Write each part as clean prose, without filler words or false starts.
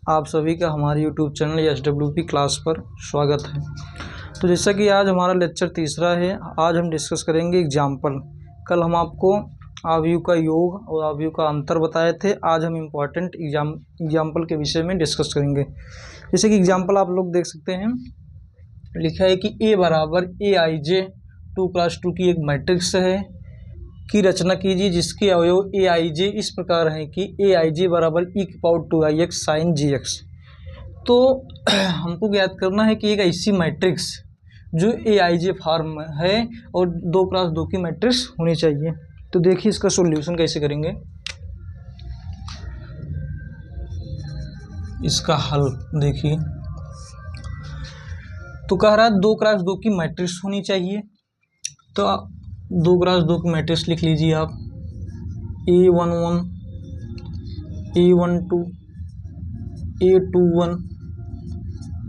आप सभी का हमारे YouTube चैनल SWP क्लास पर स्वागत है। तो जैसा कि आज हमारा लेक्चर तीसरा है, आज हम डिस्कस करेंगे एग्जाम्पल। कल हम आपको अवयव का योग और अवयव का अंतर बताए थे। आज हम इम्पॉर्टेंट एग्जाम्पल के विषय में डिस्कस करेंगे। जैसे कि एग्जाम्पल आप लोग देख सकते हैं, लिखा है कि A बराबर AIJ 2x2 की एक मैट्रिक्स है की रचना कीजिए जिसके अवयव AIJ इस प्रकार हैं कि AIJ बराबर e⁻2ix sin gx। तो हमको ज्ञात करना है कि एक ऐसी मैट्रिक्स जो AIJ फॉर्म में है और 2x2 की मैट्रिक्स होनी चाहिए। तो देखिए इसका सॉल्यूशन कैसे करेंगे। इसका हल देखिए, तो कह रहा है 2x2 की मैट्रिक्स होनी चाहिए। तो 2x2 की मैट्रिक्स लिख लीजिए आप। A11 A12 A21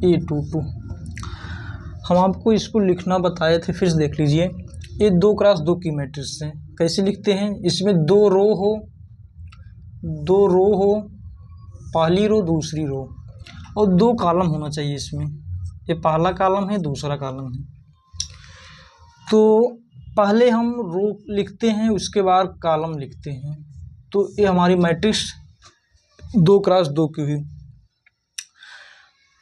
A22। हम आपको इसको लिखना बताए थे, फिर से देख लीजिए। ये 2x2 की मैट्रिक्स है। कैसे लिखते हैं? इसमें दो रो हो, पहली रो दूसरी रो, और दो कॉलम होना चाहिए इसमें। ये पहला कॉलम है, दूसरा कॉलम है। तो पहले हम रो लिखते हैं, उसके बाद कॉलम लिखते हैं। तो ये हमारी मैट्रिक्स 2x2 की हुई।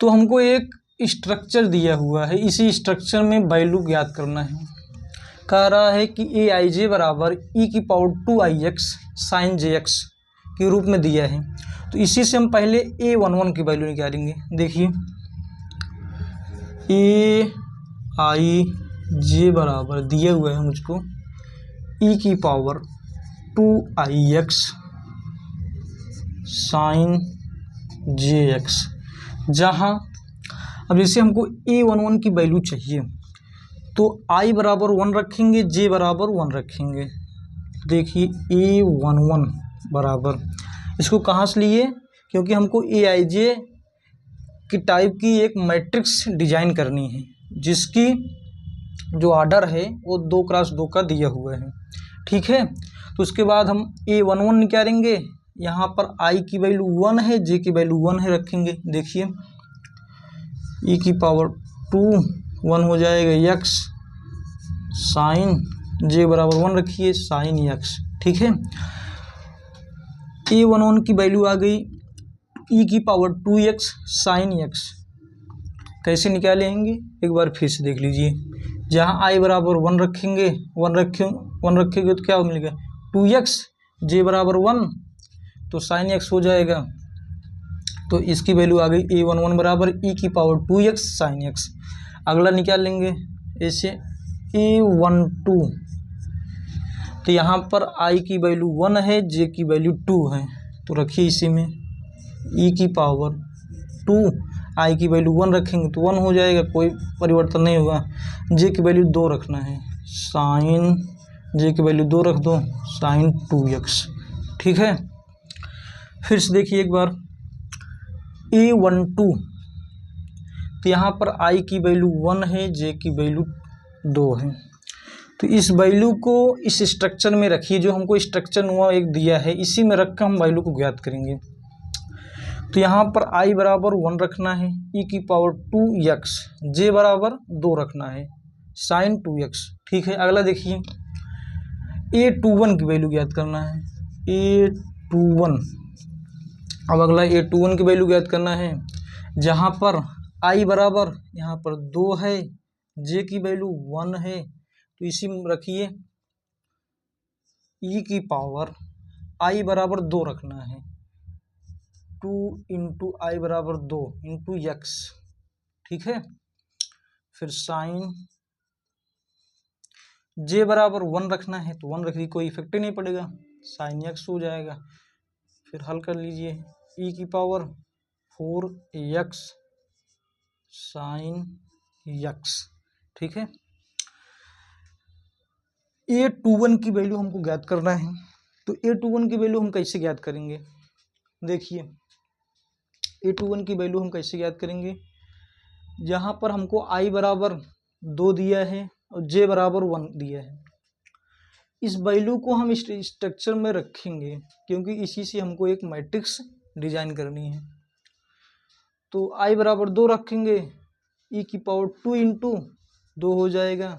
तो हमको एक स्ट्रक्चर दिया हुआ है, इसी स्ट्रक्चर में वैल्यू ज्ञात करना है। कह रहा है कि AIJ बराबर e⁻2ix sin jx के रूप में दिया है। तो इसी से हम पहले A11 की वैल्यू निकालेंगे। देखिए AIJ बराबर दिया हुआ है मुझको e⁻2ix sin jx, जहाँ अब जैसे हमको A11 की वैल्यू चाहिए तो I बराबर 1 रखेंगे, J बराबर 1 रखेंगे। देखिए A11 बराबर, इसको कहाँ से लिए? क्योंकि हमको AIJ की टाइप की एक मैट्रिक्स डिजाइन करनी है जिसकी जो ऑर्डर है वो 2x2 का दिया हुआ है। ठीक है, तो उसके बाद हम A11 निकालेंगे। यहाँ पर I की वैल्यू 1 है, J की वैल्यू 1 है रखेंगे। देखिए e⁻2 1 हो जाएगा x साइन J बराबर 1 रखिए साइन x। ठीक है, A11 की वैल्यू आ गई e⁻2x साइन x। कैसे निकालेंगे एक बार फिर से देख लीजिए। जहाँ I बराबर 1 रखेंगे, 1 रखेंगे तो क्या मिलेगा 2x, J बराबर 1 तो साइन x हो जाएगा। तो इसकी वैल्यू आ गई A11 बराबर e⁻2x साइन x। अगला निकाल लेंगे ऐसे A12। तो यहाँ पर I की वैल्यू 1 है, J की वैल्यू 2 है, तो रखिए इसी में e⁻2। I की वैल्यू 1 रखेंगे तो 1 हो जाएगा, कोई परिवर्तन नहीं होगा। J की वैल्यू 2 रखना है, साइन J की वैल्यू 2 रख दो साइन 2x। ठीक है, फिर से देखिए एक बार A12। तो यहाँ पर I की वैल्यू 1 है, J की वैल्यू 2 है। तो इस वैल्यू को इस स्ट्रक्चर में रखिए, जो हमको स्ट्रक्चर हुआ एक दिया है, इसी में रख कर हम वैल्यू को ज्ञात करेंगे। तो यहाँ पर I बराबर 1 रखना है e⁻2x, J बराबर 2 रखना है साइन 2x। ठीक है, अगला देखिए A21 की वैल्यू ज्ञात करना है। A21, अब अगला A21 की वैल्यू ज्ञात करना है। जहाँ पर I बराबर यहाँ पर 2 है, J की वैल्यू 1 है, तो इसी में रखिए e⁻I बराबर 2 रखना है, 2 इंटू I बराबर 2 इंटू x। ठीक है, फिर साइन J बराबर 1 रखना है, तो 1 रखिए, कोई इफेक्ट ही नहीं पड़ेगा, साइन x हो जाएगा। फिर हल कर लीजिए e⁻4x साइन x। ठीक है, A21 की वैल्यू हमको ज्ञात करना है। तो A21 की वैल्यू हम कैसे ज्ञात करेंगे? देखिए A21 की वैल्यू हम कैसे ज्ञात करेंगे। जहाँ पर हमको I बराबर 2 दिया है और J बराबर 1 दिया है, इस वैल्यू को हम इस स्ट्रक्चर में रखेंगे क्योंकि इसी से हमको एक मैट्रिक्स डिजाइन करनी है। तो आई बराबर 2 रखेंगे, ई की पावर 2 इंटू 2 हो जाएगा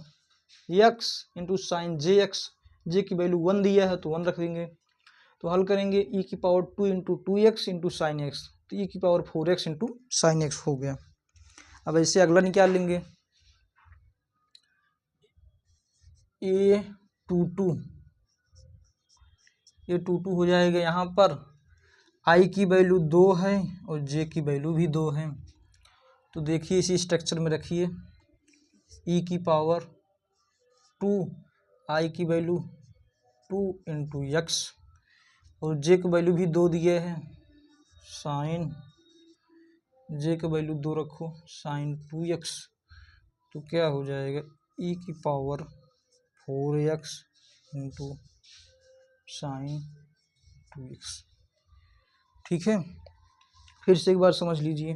यक्स इंटू साइन जे एक्स, जे की वैल्यू 1 दिया है तो 1 रख देंगे। तो हल करेंगे ई की power 2 into 2x into sine x, तो ई की power 4x into sine x हो गया। अब ऐसे अगला निकाल लेंगे A22 हो जाएगा। यहाँ पर आई की वैल्यू 2 है और जे की वैल्यू भी 2 है, तो देखिए इसी स्ट्रक्चर में रखिए ई की पावर 2, आई की वैल्यू 2 इंटू एक्स और जे की वैल्यू भी 2 दिए हैं, साइन जे की वैल्यू 2 रखो साइन 2x, तो क्या हो जाएगा ई की power 4x into sine 2x। ठीक है, फिर से एक बार समझ लीजिए,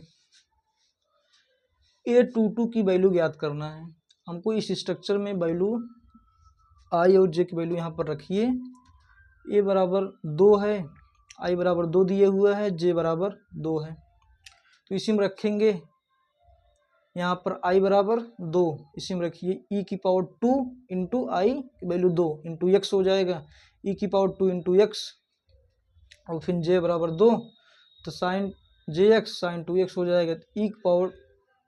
A22 की वैल्यू ज्ञात करना है हमको। इस स्ट्रक्चर में वैल्यू आई और जे की वैल्यू यहाँ पर रखिए। ए बराबर 2 है, आई बराबर 2 दिए हुआ है, जे बराबर 2 है, तो इसी में रखेंगे। यहाँ पर आई बराबर 2, इसी में रखिए ई की पावर 2 इंटू आई की वैल्यू 2 इंटू एक्स हो जाएगा, ई की पावर 2 इंटू एक्स और फिर जे बराबर 2, तो साइन जे एक्स साइन 2x हो जाएगा, ई की power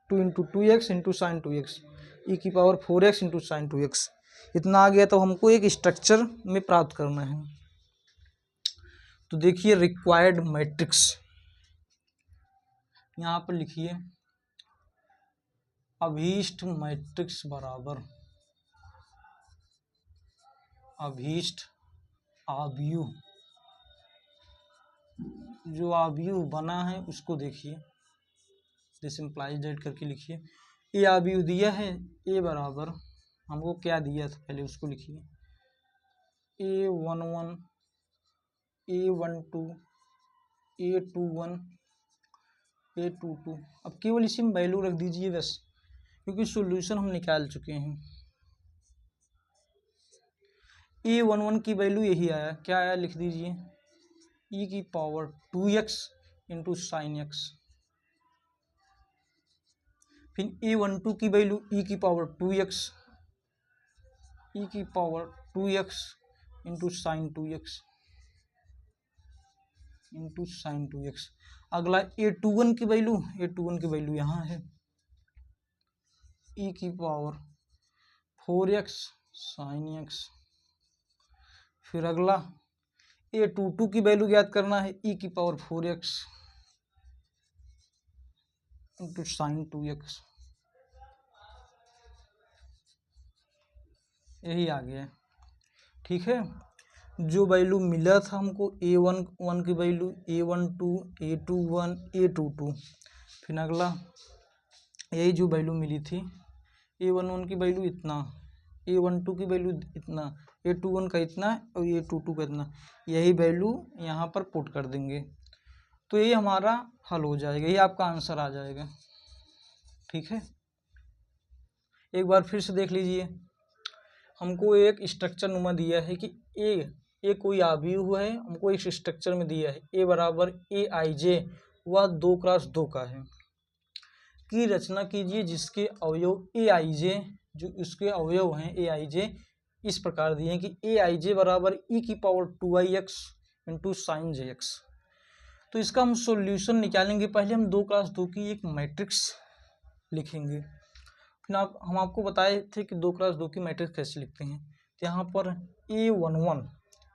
2 into 2x into sine 2x, ई की power 4x into sine 2x। इतना आ गया, तो हमको एक स्ट्रक्चर में प्राप्त करना है। तो देखिए रिक्वायर्ड मैट्रिक्स यहाँ पर लिखिए, अभीष्ट मैट्रिक्स बराबर अभीष्ट आव्यूह, जो आव्यूह बना है उसको देखिए, दिस इम्प्लाइज दैट करके लिखिए। ए आव्यूह दिया है, ए बराबर हमको क्या दिया था पहले उसको लिखिए, A11 A12 A21 A22। अब केवल इसी में वैल्यू रख दीजिए बस, क्योंकि सॉल्यूशन हम निकाल चुके हैं। A11 की वैल्यू यही आया, क्या आया लिख दीजिए, ई की power 2x into sine x. फिर A12 की वैल्यू ई की पावर 2x, ई की power 2x into sine 2x into sine 2x। अगला A21 की वैल्यू, A21 की वैल्यू यहाँ है, ई की पावर 4x साइन एक्स। फिर अगला A22 की वैल्यू ज्ञात करना है, ई की power 4x into sine 2x, यही आ गया। ठीक है, जो वैल्यू मिला था हमको A11 की वैल्यू, A12 A21 A22, फिर अगला यही जो वैल्यू मिली थी, A11 की वैल्यू इतना, A12 की वैल्यू इतना, A21 का इतना और A22 का इतना, यही वैल्यू यहाँ पर पुट कर देंगे, तो ये हमारा हल हो जाएगा, ये आपका आंसर आ जाएगा। ठीक है, एक बार फिर से देख लीजिए, हमको एक स्ट्रक्चर नुमा दिया है कि ए कोई आव्यूह है, हमको इस स्ट्रक्चर में दिया है ए बराबर AIJ, वह 2x2 का है, की रचना कीजिए जिसके अवयव AIJ, जो इसके अवयव हैं AIJ इस प्रकार दिए हैं कि AIJ बराबर ई की power 2IX into sine JX। तो इसका हम सॉल्यूशन निकालेंगे। पहले हम 2x2 की एक मैट्रिक्स लिखेंगे, फिर हम आपको बताए थे कि 2x2 की मैट्रिक्स कैसे लिखते हैं। तो यहाँ पर A11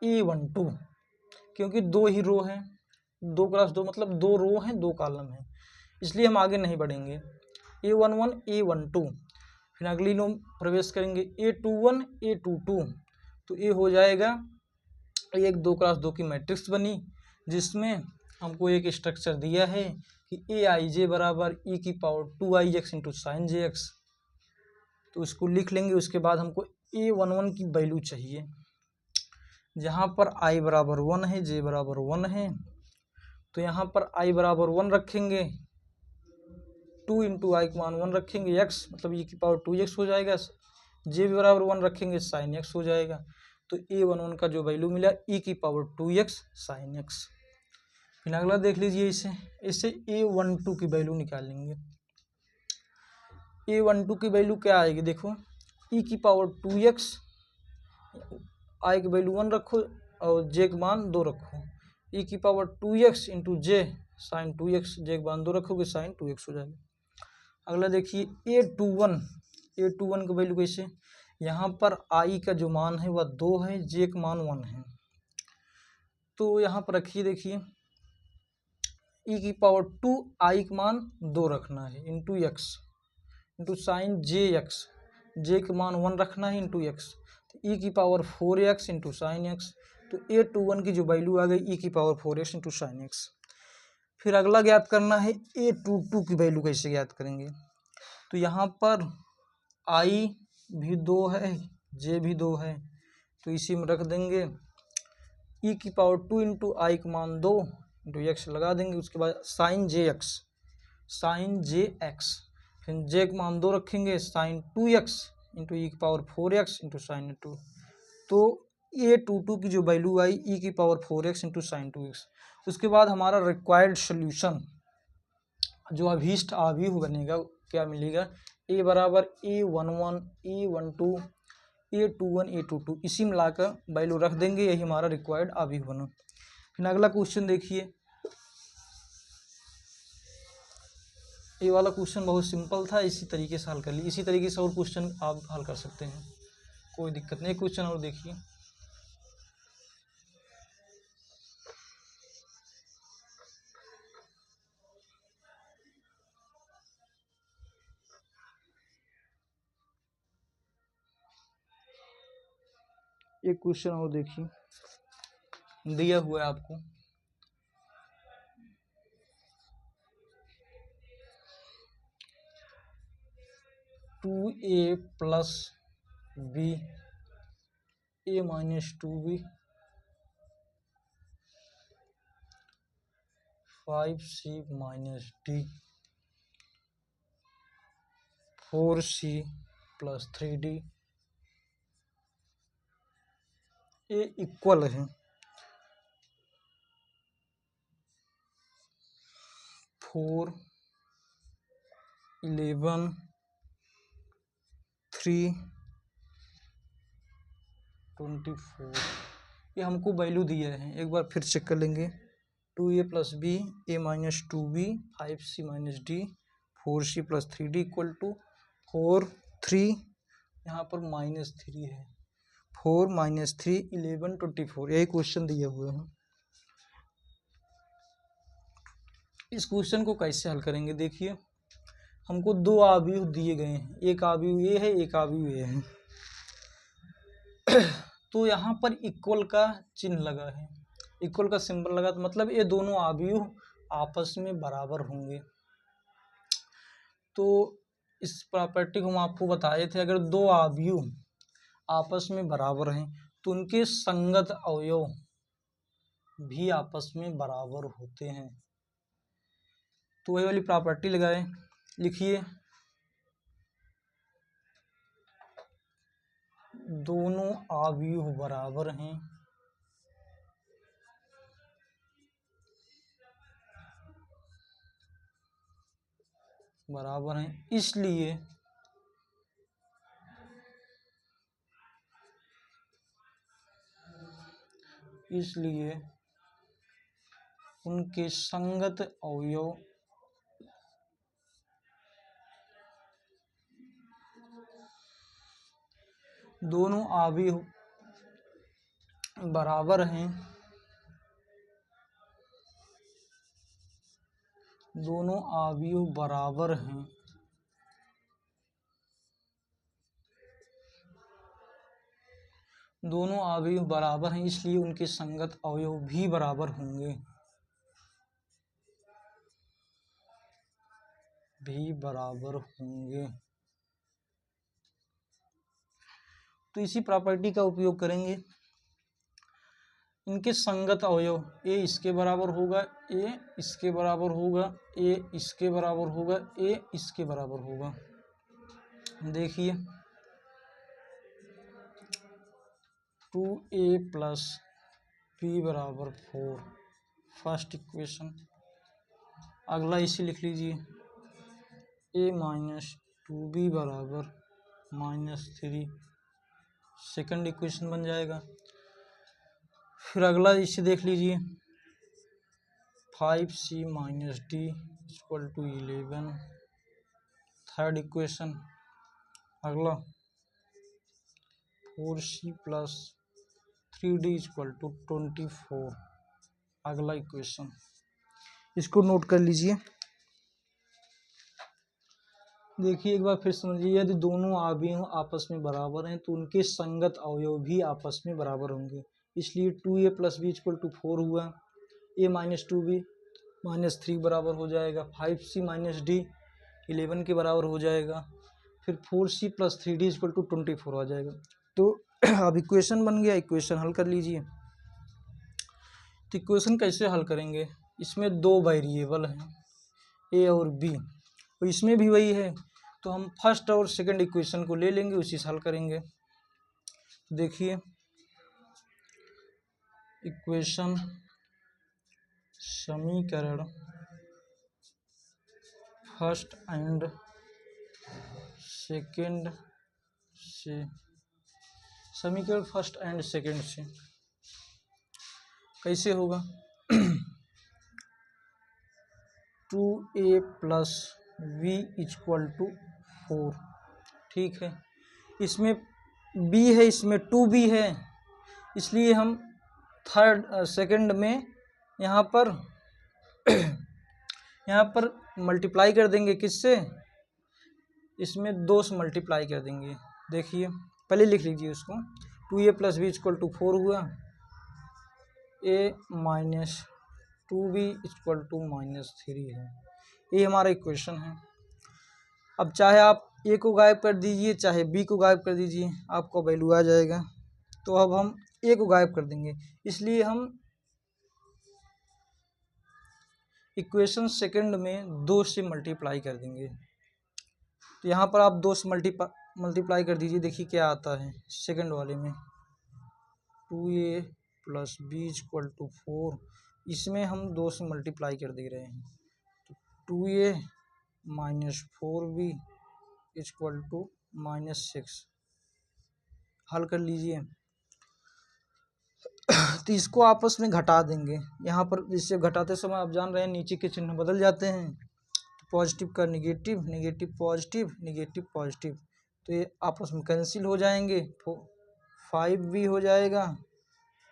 A12, क्योंकि 2 ही रो हैं, 2x2 मतलब 2 रो हैं 2 कॉलम हैं, इसलिए हम आगे नहीं बढ़ेंगे। A11 A12, फिर अगली रो प्रवेश करेंगे A21 A22, तो ये हो जाएगा एक 2x2 की मैट्रिक्स बनी, जिसमें हमको एक स्ट्रक्चर दिया है कि AIJ बराबर ई की power 2IX into sine JX, तो उसको लिख लेंगे। उसके बाद हमको A11 की वैल्यू चाहिए, जहाँ पर I बराबर 1 है, J बराबर 1 है, तो यहाँ पर I बराबर 1 रखेंगे, 2 इंटू आई मान 1 रखेंगे, x मतलब ई की पावर 2x हो जाएगा, J भी बराबर 1 रखेंगे, साइन x हो जाएगा। तो A11 का जो वैल्यू मिला ई की पावर 2x साइन x। फिर अगला देख लीजिए इसे A12 की वैल्यू निकालेंगे। A12 की वैल्यू क्या आएगी, देखो e की पावर 2x, i की वैल्यू 1 रखो और j का मान 2 रखो। e की पावर 2x इंटू जे साइन 2x, j का मान 2 रखोगे साइन 2x हो जाएगा। अगला देखिए A21 की वैल्यू कैसे, यहाँ पर i का जो मान है वह 2 है, j का मान 1 है, तो यहाँ पर रखिए, देखिए e की पावर 2 i का मान 2 रखना है इंटू एक्स इंटू साइन जे एक्स, जे का मान 1 रखना है इंटू एक्स, तो e की power 4x into sine x, तो A21 की जो वैल्यू आ गई e की power 4x into sine x. फिर अगला ज्ञात करना है A22 की वैल्यू कैसे ज्ञात करेंगे, तो यहाँ पर i भी 2 है, j भी 2 है, तो इसी में रख देंगे e की पावर 2 इंटू आई का मान 2 इंटू एक्स लगा देंगे। उसके बाद साइन जे एक्स, फिर j का मान 2 रखेंगे साइन 2x इंटू ई की पावर 4x इंटू साइन 2, तो A22 की जो वैल्यू आई e की power 4x into sine 2x। उसके बाद हमारा रिक्वायर्ड सोल्यूशन जो अभीष्ट आव्यूह बनेगा क्या मिलेगा, a बराबर A11 A12 A21 A22, इसी मिलाकर वैल्यू रख देंगे, यही हमारा रिक्वायर्ड आव्यूह बना। फिर अगला क्वेश्चन देखिए, ये वाला क्वेश्चन बहुत सिंपल था, इसी तरीके से हल कर ली, इसी तरीके से और क्वेश्चन आप हल कर सकते हैं, कोई दिक्कत नहीं। क्वेश्चन और देखिए, एक क्वेश्चन और देखिए, दिया हुआ है आपको, two A plus B A minus 2b 5c minus D 4c plus 3d ये इक्वल है 4 11 3 24। ये हमको वैल्यू दिया है, एक बार फिर चेक कर लेंगे। 2a plus B A minus 2b 5c minus D 4c plus 3d equal to 4 3, यहाँ पर -3 है, 4 - 3 11 24, यही क्वेश्चन दिए हुए हैं। इस क्वेश्चन को कैसे हल करेंगे, देखिए हमको दो आव्यूह दिए गए हैं, एक आव्यूह ये है, एक आव्यूह ये है, तो यहाँ पर इक्वल का चिन्ह लगा है, इक्वल का सिंबल लगा, तो मतलब ये दोनों आव्यूह आपस में बराबर होंगे। तो इस प्रॉपर्टी को हम आपको बताए थे, अगर दो आव्यूह आपस में बराबर हैं तो उनके संगत अवयव भी आपस में बराबर होते हैं। तो वही वाली प्रॉपर्टी लगाए, लिखिए दोनों आव्यूह बराबर हैं इसलिए उनके संगत अवयव दोनों आव्यूह बराबर हैं, दोनों आव्यूह बराबर हैं दोनों आव्यूह बराबर हैं, इसलिए उनके संगत अवयव भी बराबर होंगे, तो इसी प्रॉपर्टी का उपयोग करेंगे। इनके संगत अवयव ए इसके बराबर होगा, ए इसके बराबर होगा, ए इसके बराबर होगा, ए इसके बराबर होगा। देखिए 2a प्लस बी बराबर 4, फर्स्ट इक्वेशन। अगला इसे लिख लीजिए, a माइनस 2b बराबर -3, सेकंड इक्वेशन बन जाएगा। फिर अगला इसे देख लीजिए, 5c minus D equal to 11, third equation. अगला 4c plus 3d equal to 24, अगला इक्वेशन। इसको नोट कर लीजिए। देखिए एक बार फिर समझिए, यदि दोनों अवयव आपस में बराबर हैं तो उनके संगत अवयव भी आपस में बराबर होंगे। इसलिए 2a plus B equal to 4 हुआ, a माइनस 2b -3 बराबर हो जाएगा, 5c माइनस डी 11 के बराबर हो जाएगा, फिर 4c plus 3d equal to 24 आ जाएगा। तो अब इक्वेशन बन गया, इक्वेशन हल कर लीजिए। तो इक्वेशन कैसे हल करेंगे, इसमें दो वेरिएबल हैं a और b, और इसमें भी वही है, तो हम फर्स्ट और सेकंड इक्वेशन को ले लेंगे, उसी से हल करेंगे। देखिए इक्वेशन समीकरण फर्स्ट एंड सेकंड से, समीकरण फर्स्ट एंड सेकंड से कैसे होगा, 2a plus v equal to 4, ठीक है। इसमें b है, इसमें 2b है, इसलिए हम थर्ड सेकंड में यहाँ पर मल्टीप्लाई कर देंगे, किससे, इसमें 2 से मल्टीप्लाई कर देंगे। देखिए पहले लिख लीजिए उसको, 2a plus B equal to 4 हुआ, a minus 2b equal to -3 है, ये हमारा इक्वेशन है। अब चाहे आप a को गायब कर दीजिए, चाहे b को गायब कर दीजिए, आपका वैल्यू आ जाएगा। तो अब हम a को गायब कर देंगे, इसलिए हम इक्वेशन सेकंड में 2 से मल्टीप्लाई कर देंगे। तो यहाँ पर आप 2 से मल्टीप्लाई कर दीजिए, देखिए क्या आता है सेकंड वाले में, 2a plus B equal to 4, इसमें हम 2 से मल्टीप्लाई कर दे रहे हैं, तो 2a minus 4b equal to -6, हल कर लीजिए। तो इसको आपस में घटा देंगे, यहाँ पर इससे घटाते समय आप जान रहे हैं नीचे के चिन्ह बदल जाते हैं, तो पॉजिटिव का negative, negative positive, negative positive, तो ये आपस में कैंसिल हो जाएंगे, 5b हो जाएगा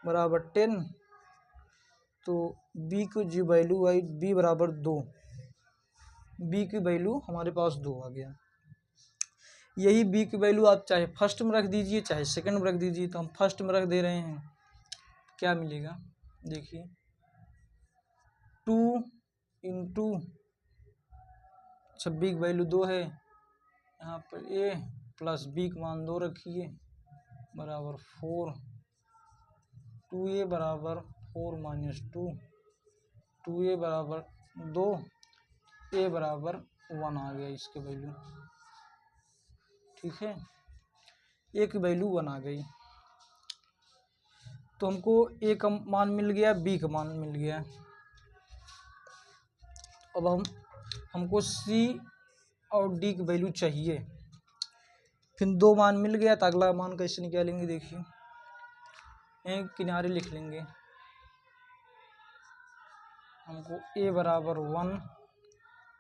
बराबर 10, तो b को जो वैल्यू आई, b बराबर 2, b की वैल्यू हमारे पास 2 आ गया। यही b की वैल्यू आप चाहे फर्स्ट में रख दीजिए, चाहे सेकंड में रख दीजिए, तो हम फर्स्ट में रख दे रहे हैं, क्या मिलेगा, देखिए 2 इंटू 26 की वैल्यू 2 है, यहाँ पर a प्लस b का मान 2 रखिए बराबर 4, 2a बराबर 4 माइनस 2, 2a बराबर 2, a बराबर 1 आ गया इसके वैल्यू, ठीक है, a की वैल्यू 1 आ गई। तो हमको a का मान मिल गया, b का मान मिल गया। अब हमको c और d की वैल्यू चाहिए, फिर 2 मान मिल गया, तो अगला मान कैसे निकालेंगे, देखिए एक किनारे लिख लेंगे, हमको a बराबर 1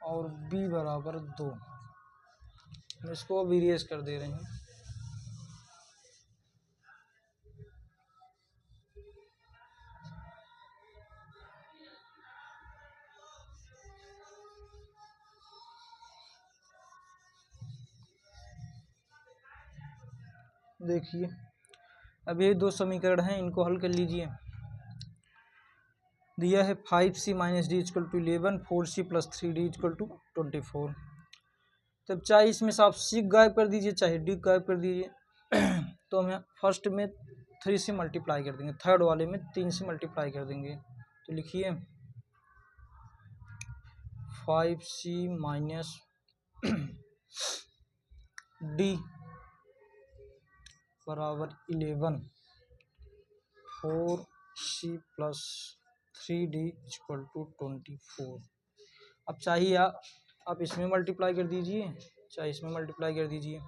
और b बराबर 2, हम इसको अब इरेज कर दे रहे हैं। देखिए अब ये 2 समीकरण हैं, इनको हल कर लीजिए। दिया है 5c minus D equal to 11, 4c plus 3d equal to 24। तब चाहे इसमें से आप c गायब कर दीजिए, चाहे d गायब कर दीजिए। तो हम फर्स्ट में 3 से मल्टीप्लाई कर देंगे, थर्ड वाले में 3 से मल्टीप्लाई कर देंगे। तो लिखिए 5c माइनस डी बराबर 11, 4c plus 3D equal to 24। अब चाहिए आप इसमें मल्टीप्लाई कर दीजिए, चाहे इसमें मल्टीप्लाई कर दीजिए।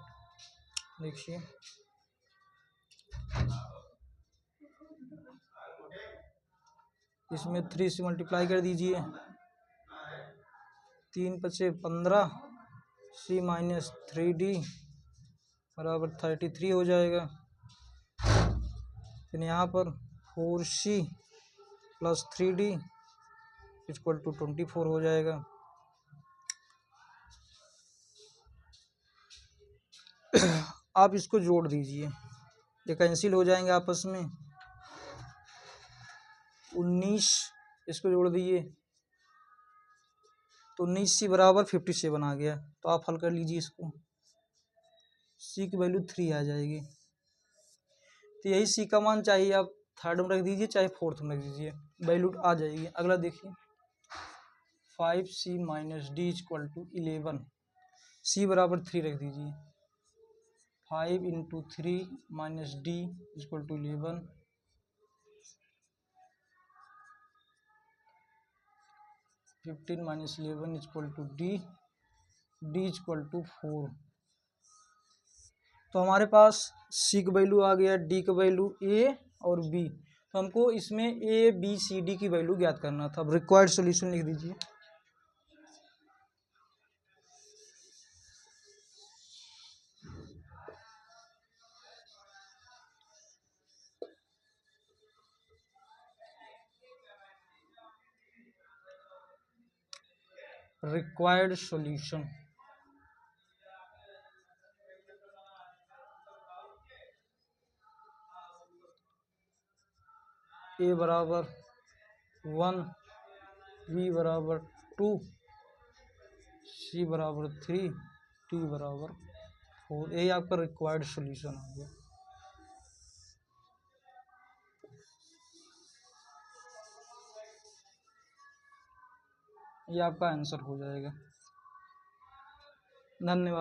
देखिए इसमें 3 से मल्टीप्लाई कर दीजिए, 3 पचे 15, c माइनस 3D बराबर 33 हो जाएगा। फिर यहाँ पर 4c plus 3D equal to 24 हो जाएगा। आप इसको जोड़ दीजिए, ये कैंसिल हो जाएंगे आपस में। 19 इसको जोड़ दीजिए तो 19c बराबर 57 आ गया। तो आप हल कर लीजिए इसको, c की वैल्यू 3 आ जाएगी। तो यही c का मान चाहिए आप थर्ड में रख दीजिए चाहे फोर्थ में रख दीजिए, वैल्यू आ जाएगी। अगला देखिए 5c minus D equal to 11, c बराबर 3 रख दीजिए। 5 into 3 minus D equal to 11, 15 minus 11 equal to D equal to 4। तो हमारे पास c का वैल्यू आ गया, d का वैल्यू a और b। तो हमको इसमें a b c d की वैल्यू ज्ञात करना था। अब रिक्वायर्ड सॉल्यूशन लिख दीजिए। रिक्वायर्ड सॉल्यूशन a बराबर 1, b बराबर 2, c बराबर 3, d बराबर 4। ये आपका रिक्वायर्ड सॉल्यूशन आ गया। ये आपका आंसर हो जाएगा। धन्यवाद।